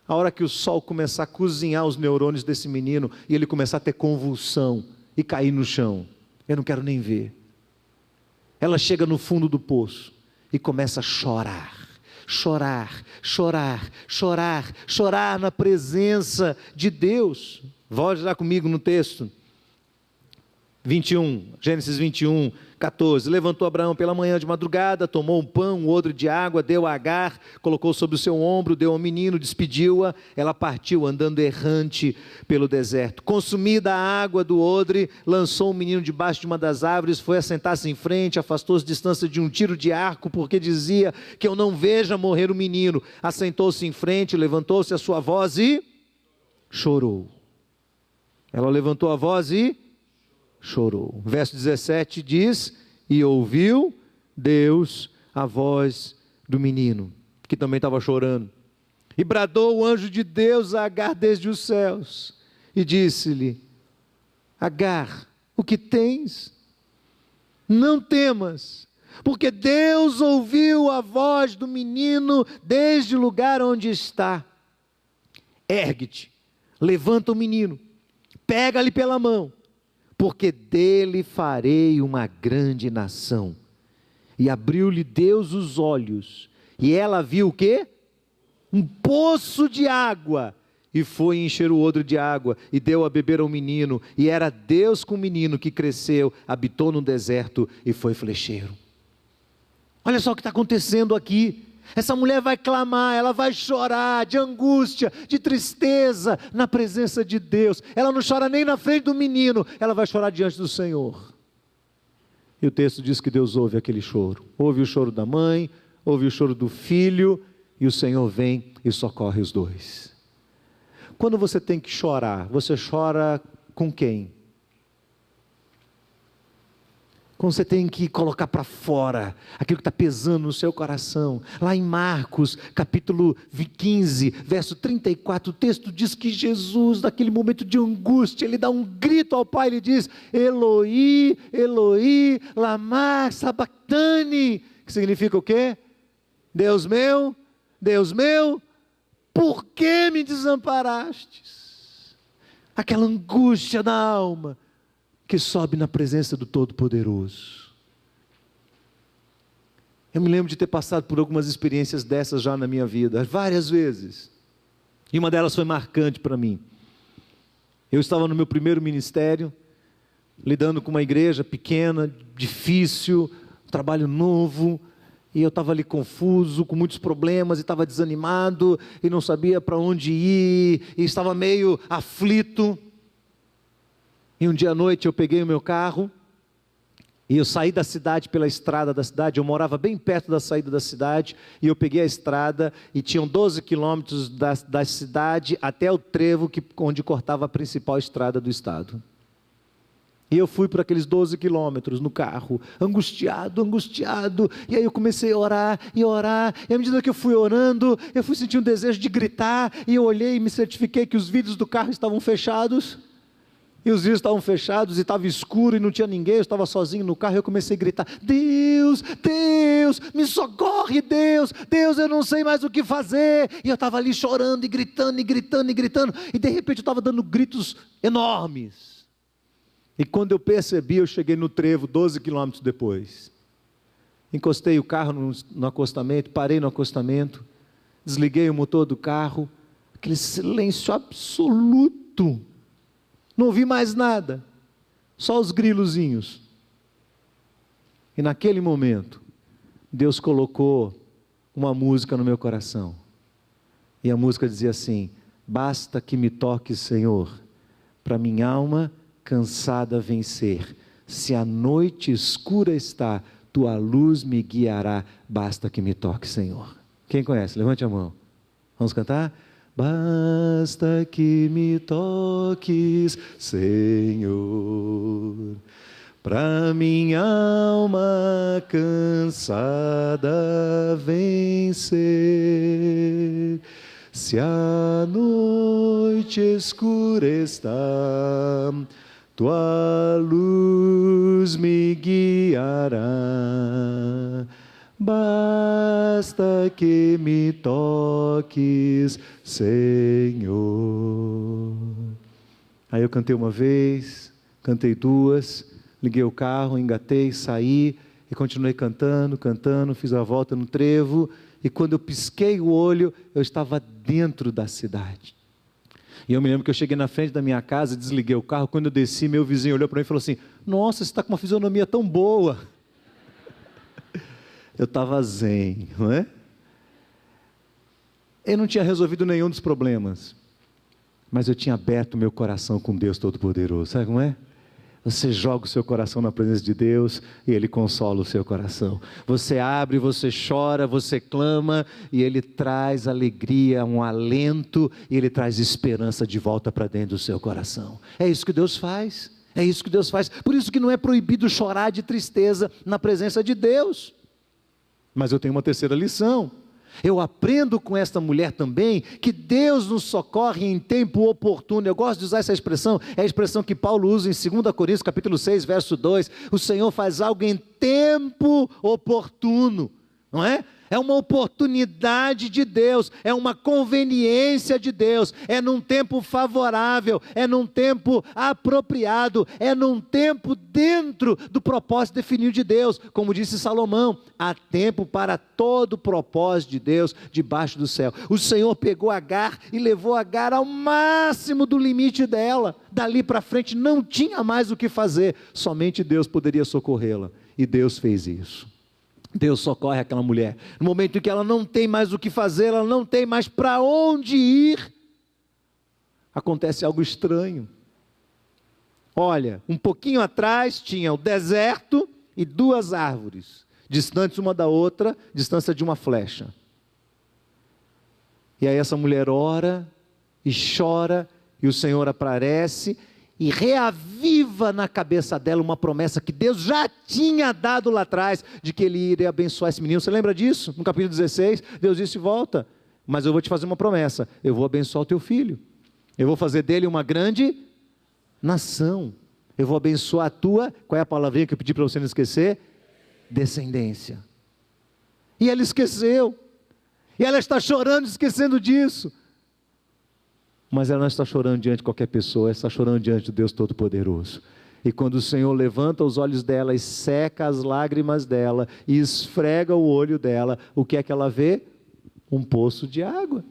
A hora que o sol começar a cozinhar os neurônios desse menino, e ele começar a ter convulsão e cair no chão, eu não quero nem ver. Ela chega no fundo do poço e começa a chorar, chorar, chorar, chorar, chorar na presença de Deus. Volte lá comigo no texto. 21, Gênesis 21, 14, levantou Abraão pela manhã de madrugada, tomou um pão, um odre de água, deu a Agar, colocou sobre o seu ombro, deu ao menino, despediu-a, ela partiu andando errante pelo deserto. Consumida a água do odre, lançou o menino debaixo de uma das árvores, foi assentar-se em frente, afastou-se distância de um tiro de arco, porque dizia: que eu não veja morrer o menino. Assentou-se em frente, levantou-se a sua voz e chorou. Ela levantou a voz e chorou. Verso 17 diz: e ouviu Deus a voz do menino, que também estava chorando. E bradou o anjo de Deus a Agar desde os céus, e disse-lhe: Agar, o que tens? Não temas, porque Deus ouviu a voz do menino desde o lugar onde está. Ergue-te, levanta o menino, pega-lhe pela mão, porque dele farei uma grande nação. E abriu-lhe Deus os olhos, e ela viu o quê? Um poço de água, e foi encher o odre de água, e deu a beber ao menino, e era Deus com o menino, que cresceu, habitou no deserto, e foi flecheiro. Olha só o que está acontecendo aqui. Essa mulher vai clamar, ela vai chorar de angústia, de tristeza, na presença de Deus. Ela não chora nem na frente do menino, ela vai chorar diante do Senhor. E o texto diz que Deus ouve aquele choro. Ouve o choro da mãe, ouve o choro do filho, e o Senhor vem e socorre os dois. Quando você tem que chorar, você chora com quem? Quando você tem que colocar para fora aquilo que está pesando no seu coração. Lá em Marcos, capítulo 15, verso 34, o texto diz que Jesus, naquele momento de angústia, ele dá um grito ao Pai, ele diz: Eloi, Eloi, lama sabachthani, que significa o quê? Deus meu, por que me desamparastes? Aquela angústia da alma, que sobe na presença do Todo-Poderoso. Eu me lembro de ter passado por algumas experiências dessas já na minha vida, várias vezes, e uma delas foi marcante para mim. Eu estava no meu primeiro ministério, lidando com uma igreja pequena, difícil, um trabalho novo, e eu estava ali confuso, com muitos problemas, e estava desanimado, e não sabia para onde ir, e estava meio aflito. E um dia à noite eu peguei o meu carro, e eu saí da cidade pela estrada da cidade. Eu morava bem perto da saída da cidade, e eu peguei a estrada, e tinham 12 quilômetros da cidade até o trevo onde cortava a principal estrada do estado. E eu fui por aqueles 12 quilômetros no carro, angustiado, e aí eu comecei a orar, e à medida que eu fui orando, eu fui sentindo um desejo de gritar, e eu olhei e me certifiquei que os vidros do carro estavam fechados, e os vidros estavam fechados, e estava escuro, e não tinha ninguém, eu estava sozinho no carro, e eu comecei a gritar: Deus, Deus, me socorre, Deus, eu não sei mais o que fazer. E eu estava ali chorando, e gritando, e de repente eu estava dando gritos enormes, e quando eu percebi, eu cheguei no trevo 12 quilômetros depois, Encostei o carro no acostamento, parei no acostamento, desliguei o motor do carro, aquele silêncio absoluto, não ouvi mais nada, só os grilozinhos. E naquele momento, Deus colocou uma música no meu coração, e a música dizia assim: basta que me toques, Senhor, para minha alma cansada vencer, se a noite escura está, tua luz me guiará, basta que me toque, Senhor. Quem conhece? Levante a mão. Vamos cantar? Basta que me toques, Senhor, pra minha alma cansada vencer. Se a noite escura está, tua luz me guiará. Basta que me toques, Senhor. Aí eu cantei uma vez, cantei duas, liguei o carro, engatei, saí e continuei cantando, fiz a volta no trevo, e quando eu pisquei o olho, eu estava dentro da cidade. E eu me lembro que eu cheguei na frente da minha casa, desliguei o carro, quando eu desci, meu vizinho olhou para mim e falou assim: nossa, você está com uma fisionomia tão boa. Eu estava zen, não é? Eu não tinha resolvido nenhum dos problemas, mas eu tinha aberto meu coração com Deus Todo-Poderoso. Sabe como é? Você joga o seu coração na presença de Deus e Ele consola o seu coração. Você abre, você chora, você clama e Ele traz alegria, um alento, e Ele traz esperança de volta para dentro do seu coração. É isso que Deus faz, é isso que Deus faz. Por isso que não é proibido chorar de tristeza na presença de Deus. Mas eu tenho uma terceira lição. Eu aprendo com esta mulher também que Deus nos socorre em tempo oportuno. Eu gosto de usar essa expressão, é a expressão que Paulo usa em 2 Coríntios capítulo 6, verso 2. O Senhor faz algo em tempo oportuno, não é? É uma oportunidade de Deus, é uma conveniência de Deus, é num tempo favorável, é num tempo apropriado, é num tempo dentro do propósito definido de Deus. Como disse Salomão, há tempo para todo o propósito de Deus debaixo do céu. O Senhor pegou Agar e levou Agar ao máximo do limite dela. Dali para frente não tinha mais o que fazer, somente Deus poderia socorrê-la, e Deus fez isso. Deus socorre aquela mulher, no momento em que ela não tem mais o que fazer, ela não tem mais para onde ir, acontece algo estranho. Olha, um pouquinho atrás tinha o deserto e duas árvores, distantes uma da outra, distância de uma flecha. E aí essa mulher ora e chora, e o Senhor aparece e reaviva na cabeça dela uma promessa que Deus já tinha dado lá atrás, de que Ele iria abençoar esse menino. Você lembra disso? No capítulo 16, Deus disse: volta, mas eu vou te fazer uma promessa, eu vou abençoar o teu filho, eu vou fazer dele uma grande nação, eu vou abençoar a tua, qual é a palavrinha que eu pedi para você não esquecer? Descendência. E ela esqueceu, e ela está chorando, esquecendo disso. Mas ela não está chorando diante de qualquer pessoa, ela está chorando diante de Deus Todo-Poderoso. E quando o Senhor levanta os olhos dela e seca as lágrimas dela, e esfrega o olho dela, o que é que ela vê? Um poço de água.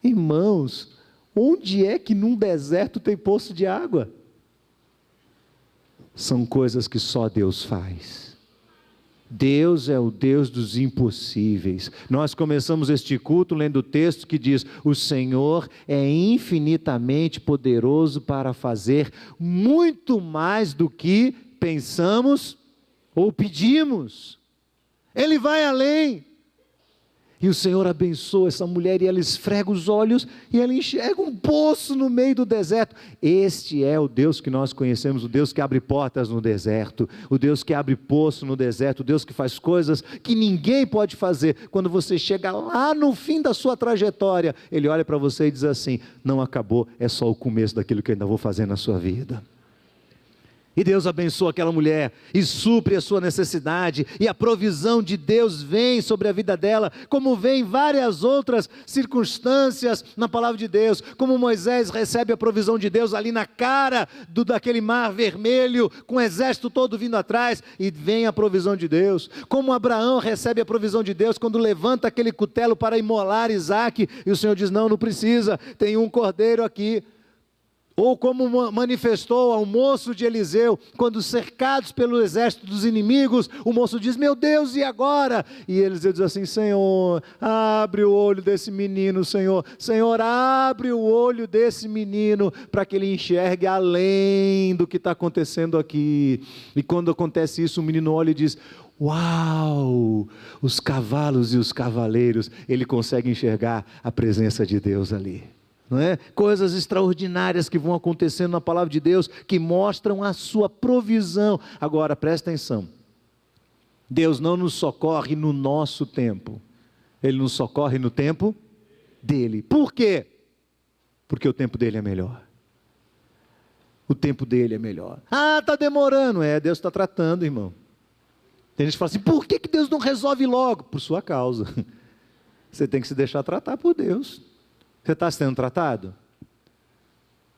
Irmãos, onde é que num deserto tem poço de água? São coisas que só Deus faz. Deus é o Deus dos impossíveis. Nós começamos este culto lendo o texto que diz: o Senhor é infinitamente poderoso para fazer muito mais do que pensamos ou pedimos. Ele vai além. E o Senhor abençoa essa mulher, e ela esfrega os olhos, e ela enxerga um poço no meio do deserto. Este é o Deus que nós conhecemos, o Deus que abre portas no deserto, o Deus que abre poço no deserto, o Deus que faz coisas que ninguém pode fazer. Quando você chega lá no fim da sua trajetória, Ele olha para você e diz assim: não acabou, é só o começo daquilo que eu ainda vou fazer na sua vida. E Deus abençoa aquela mulher e supre a sua necessidade, e a provisão de Deus vem sobre a vida dela, como vem várias outras circunstâncias na palavra de Deus, como Moisés recebe a provisão de Deus ali na cara daquele mar vermelho, com o exército todo vindo atrás, e vem a provisão de Deus, como Abraão recebe a provisão de Deus, quando levanta aquele cutelo para imolar Isaque, e o Senhor diz, não precisa, tem um cordeiro aqui. Ou como manifestou ao moço de Eliseu, quando cercados pelo exército dos inimigos, o moço diz, meu Deus, e agora? E Eliseu diz assim, Senhor, abre o olho desse menino, Senhor, abre o olho desse menino, para que ele enxergue além do que está acontecendo aqui. E quando acontece isso, o menino olha e diz, uau, os cavalos e os cavaleiros, ele consegue enxergar a presença de Deus ali. Não é? Coisas extraordinárias que vão acontecendo na palavra de Deus, que mostram a sua provisão. Agora, presta atenção, Deus não nos socorre no nosso tempo, Ele nos socorre no tempo dEle. Por quê? Porque o tempo dEle é melhor. O tempo dEle é melhor. Está demorando. Deus está tratando, irmão. Tem gente que fala assim, por que Deus não resolve logo? Por sua causa. Você tem que se deixar tratar por Deus. Você está sendo tratado?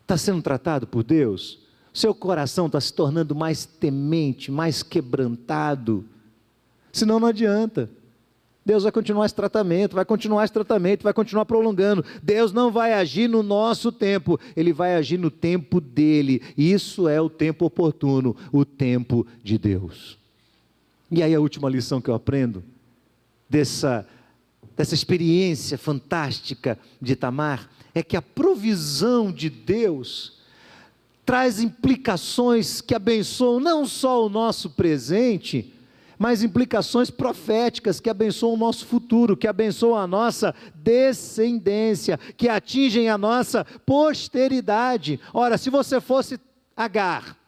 Está sendo tratado por Deus? Seu coração está se tornando mais temente, mais quebrantado? Senão não adianta. Deus vai continuar esse tratamento, vai continuar prolongando. Deus não vai agir no nosso tempo, Ele vai agir no tempo dEle. Isso é o tempo oportuno, o tempo de Deus. E aí a última lição que eu aprendo dessa experiência fantástica de Tamar, é que a provisão de Deus traz implicações que abençoam não só o nosso presente, mas implicações proféticas que abençoam o nosso futuro, que abençoam a nossa descendência, que atingem a nossa posteridade. Ora, se você fosse Agar,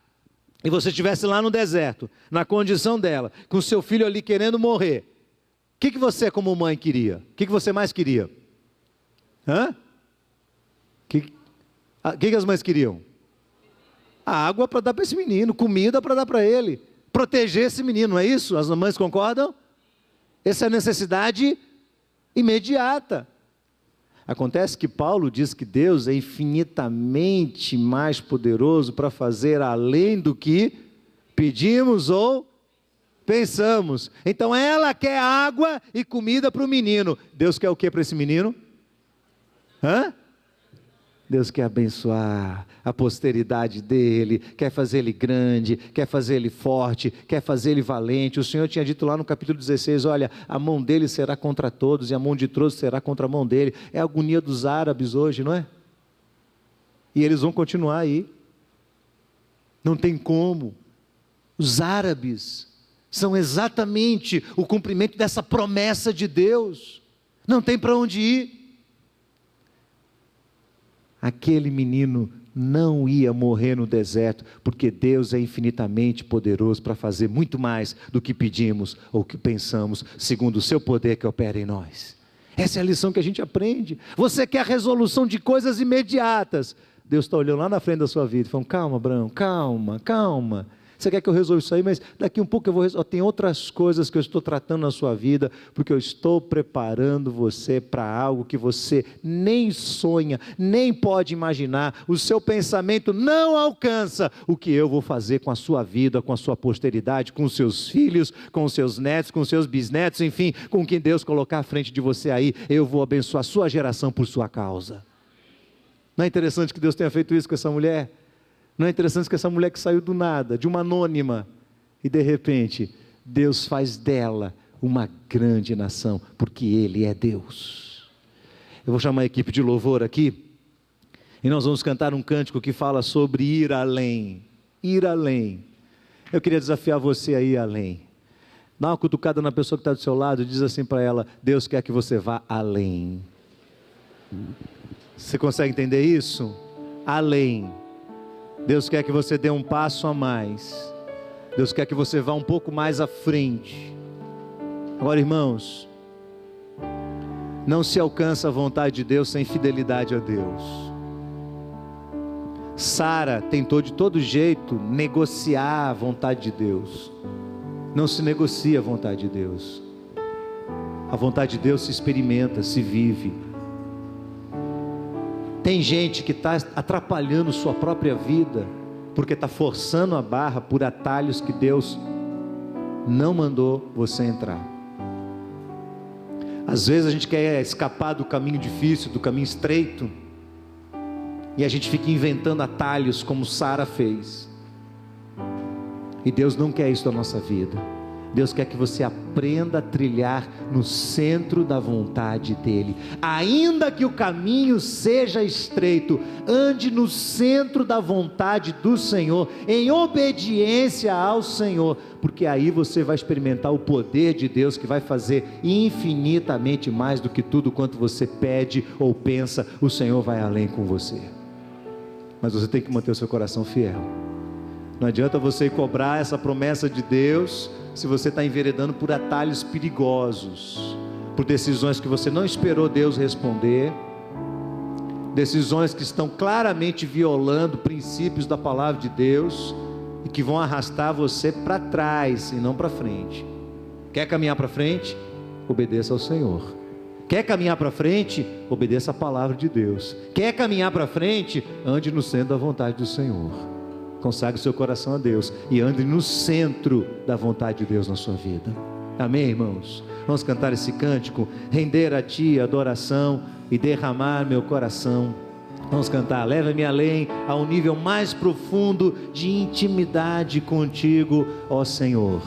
e você estivesse lá no deserto, na condição dela, com seu filho ali querendo morrer, o que você como mãe queria? O que você mais queria? O que as mães queriam? A água para dar para esse menino, comida para dar para ele, proteger esse menino, não é isso? As mães concordam? Essa é a necessidade imediata. Acontece que Paulo diz que Deus é infinitamente mais poderoso para fazer além do que pedimos ou pensamos. Então ela quer água e comida para o menino. Deus quer o que para esse menino? Deus quer abençoar a posteridade dele, quer fazer ele grande, quer fazer ele forte, quer fazer ele valente. O Senhor tinha dito lá no capítulo 16, olha, a mão dele será contra todos e a mão de todos será contra a mão dele. É a agonia dos árabes hoje, não é? E eles vão continuar aí. Não tem como. Os árabes são exatamente o cumprimento dessa promessa de Deus. Não tem para onde ir. Aquele menino não ia morrer no deserto, porque Deus é infinitamente poderoso para fazer muito mais do que pedimos ou que pensamos, segundo o seu poder que opera em nós. Essa é a lição que a gente aprende. Você quer a resolução de coisas imediatas. Deus está olhando lá na frente da sua vida e falando, calma, Abraão, calma. Você quer que eu resolva isso aí, mas daqui um pouco eu vou resolver. Tem outras coisas que eu estou tratando na sua vida, porque eu estou preparando você para algo que você nem sonha, nem pode imaginar. O seu pensamento não alcança o que eu vou fazer com a sua vida, com a sua posteridade, com os seus filhos, com os seus netos, com os seus bisnetos, enfim, com quem Deus colocar à frente de você aí, eu vou abençoar a sua geração por sua causa. Não é interessante que Deus tenha feito isso com essa mulher? Não é interessante que essa mulher que saiu do nada, de uma anônima, e de repente, Deus faz dela uma grande nação, porque Ele é Deus. Eu vou chamar a equipe de louvor aqui, e nós vamos cantar um cântico que fala sobre ir além. Ir além. Eu queria desafiar você a ir além. Dá uma cutucada na pessoa que está do seu lado e diz assim para ela, Deus quer que você vá além. Você consegue entender isso? Além. Deus quer que você dê um passo a mais. Deus quer que você vá um pouco mais à frente. Agora, irmãos, não se alcança a vontade de Deus sem fidelidade a Deus. Sara tentou de todo jeito negociar a vontade de Deus. Não se negocia a vontade de Deus. A vontade de Deus se experimenta, se vive. Tem gente que está atrapalhando sua própria vida, porque está forçando a barra por atalhos que Deus não mandou você entrar. Às vezes a gente quer escapar do caminho difícil, do caminho estreito, e a gente fica inventando atalhos como Sara fez. E Deus não quer isso da nossa vida. Deus quer que você aprenda a trilhar no centro da vontade dEle. Ainda que o caminho seja estreito, ande no centro da vontade do Senhor, em obediência ao Senhor, porque aí você vai experimentar o poder de Deus, que vai fazer infinitamente mais do que tudo quanto você pede ou pensa. O Senhor vai além com você. Mas você tem que manter o seu coração fiel. Não adianta você cobrar essa promessa de Deus se você está enveredando por atalhos perigosos, por decisões que você não esperou Deus responder, decisões que estão claramente violando princípios da palavra de Deus e que vão arrastar você para trás e não para frente. Quer caminhar para frente? Obedeça ao Senhor. Quer caminhar para frente? Obedeça a palavra de Deus. Quer caminhar para frente? Ande no centro da vontade do Senhor. Consagre o seu coração a Deus e ande no centro da vontade de Deus na sua vida. Amém, irmãos? Vamos cantar esse cântico, render a Ti adoração e derramar meu coração. Vamos cantar, leva-me além, a um nível mais profundo de intimidade contigo, ó Senhor.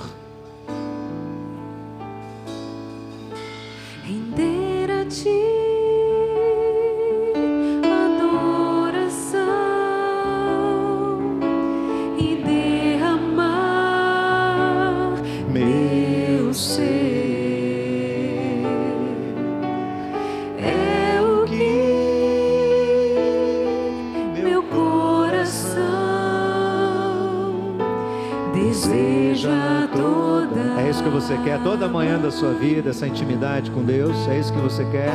Render a Ti É isso que você quer toda manhã da sua vida, essa intimidade com Deus? É isso que você quer?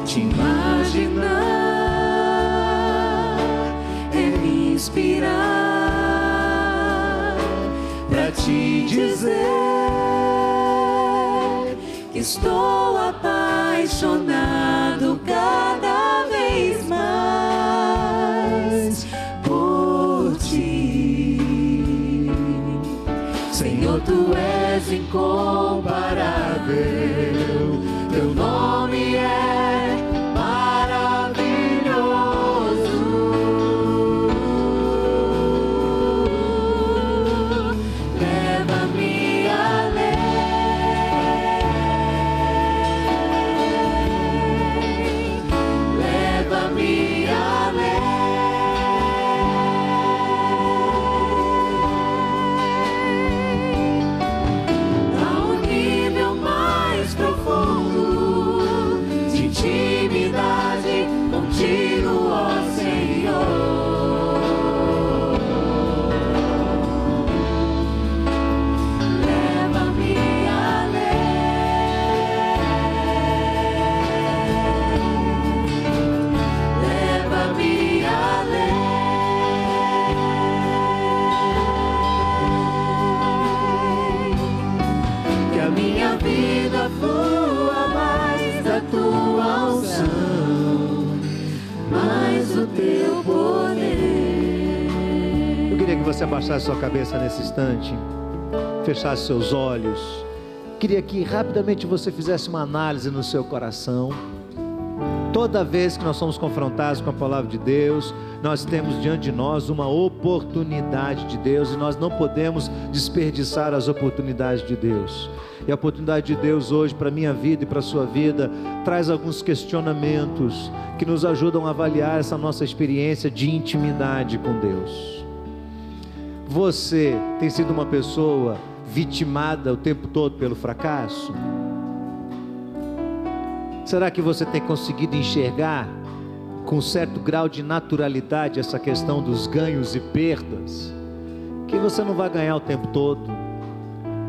Te imaginar é me inspirar pra te dizer que estou apaixonado cada vez mais por Ti. Senhor, Tu és incomparável, Teu nome é maravilhoso. Leva-me além, leva-me além. Intimidade contigo, ó Senhor. Leva-me além, leva-me além. Que a minha vida flua mais da Tua unção, mais o Teu poder. Eu queria que você abaixasse sua cabeça nesse instante, fechasse seus olhos. Queria que rapidamente você fizesse uma análise no seu coração. Toda vez que nós somos confrontados com a palavra de Deus, nós temos diante de nós uma oportunidade de Deus, e nós não podemos desperdiçar as oportunidades de Deus. E a oportunidade de Deus hoje para a minha vida e para a sua vida traz alguns questionamentos que nos ajudam a avaliar essa nossa experiência de intimidade com Deus. Você tem sido uma pessoa vitimada o tempo todo pelo fracasso? Será que você tem conseguido enxergar com certo grau de naturalidade essa questão dos ganhos e perdas? Que você não vai ganhar o tempo todo.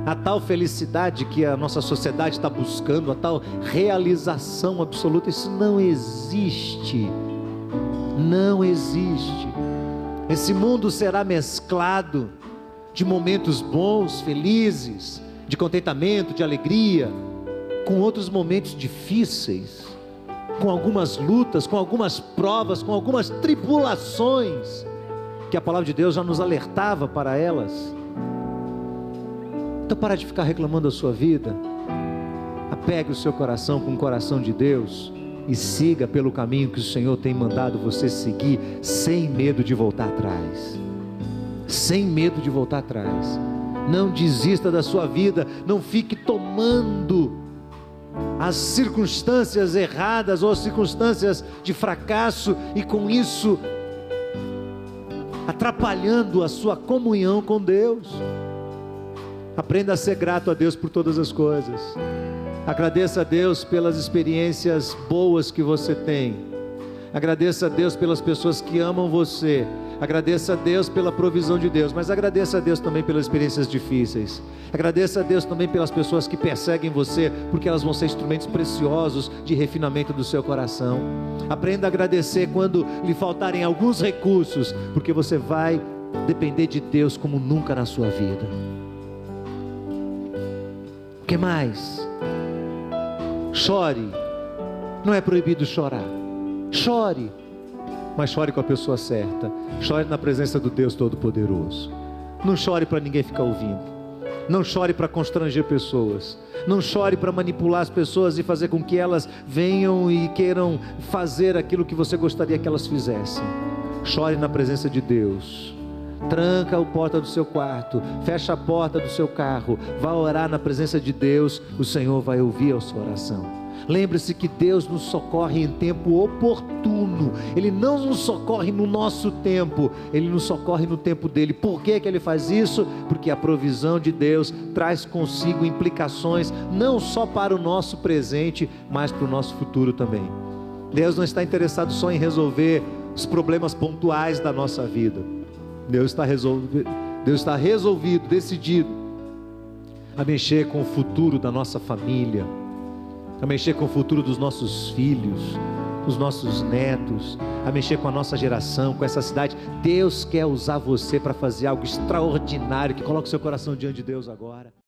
A tal felicidade que a nossa sociedade está buscando, a tal realização absoluta, isso não existe. Não existe. Esse mundo será mesclado de momentos bons, felizes, de contentamento, de alegria, com outros momentos difíceis, com algumas lutas, com algumas provas, com algumas tribulações, que a palavra de Deus já nos alertava para elas. Então para de ficar reclamando da sua vida, apegue o seu coração com o coração de Deus e siga pelo caminho que o Senhor tem mandado você seguir, sem medo de voltar atrás. Sem medo de voltar atrás. Não desista da sua vida, não fique tomando as circunstâncias erradas ou as circunstâncias de fracasso e com isso atrapalhando a sua comunhão com Deus. Aprenda a ser grato a Deus por todas as coisas. Agradeça a Deus pelas experiências boas que você tem. Agradeça a Deus pelas pessoas que amam você. Agradeça a Deus pela provisão de Deus, mas agradeça a Deus também pelas experiências difíceis. Agradeça a Deus também pelas pessoas que perseguem você, porque elas vão ser instrumentos preciosos de refinamento do seu coração. Aprenda a agradecer quando lhe faltarem alguns recursos, porque você vai depender de Deus como nunca na sua vida. O que mais? Chore. Não é proibido chorar. Chore. Mas chore com a pessoa certa. Chore na presença do Deus Todo-Poderoso. Não chore para ninguém ficar ouvindo. Não chore para constranger pessoas. Não chore para manipular as pessoas e fazer com que elas venham e queiram fazer aquilo que você gostaria que elas fizessem. Chore na presença de Deus. Tranca a porta do seu quarto, fecha a porta do seu carro, vá orar na presença de Deus. O Senhor vai ouvir a sua oração. Lembre-se que Deus nos socorre em tempo oportuno. Ele não nos socorre no nosso tempo, Ele nos socorre no tempo dEle. Por que Ele faz isso? Porque a provisão de Deus traz consigo implicações não só para o nosso presente, mas para o nosso futuro também. Deus não está interessado só em resolver os problemas pontuais da nossa vida. Deus está resolvido, decidido a mexer com o futuro da nossa família, a mexer com o futuro dos nossos filhos, dos nossos netos, a mexer com a nossa geração, com essa cidade. Deus quer usar você para fazer algo extraordinário. Que coloque seu coração diante de Deus agora.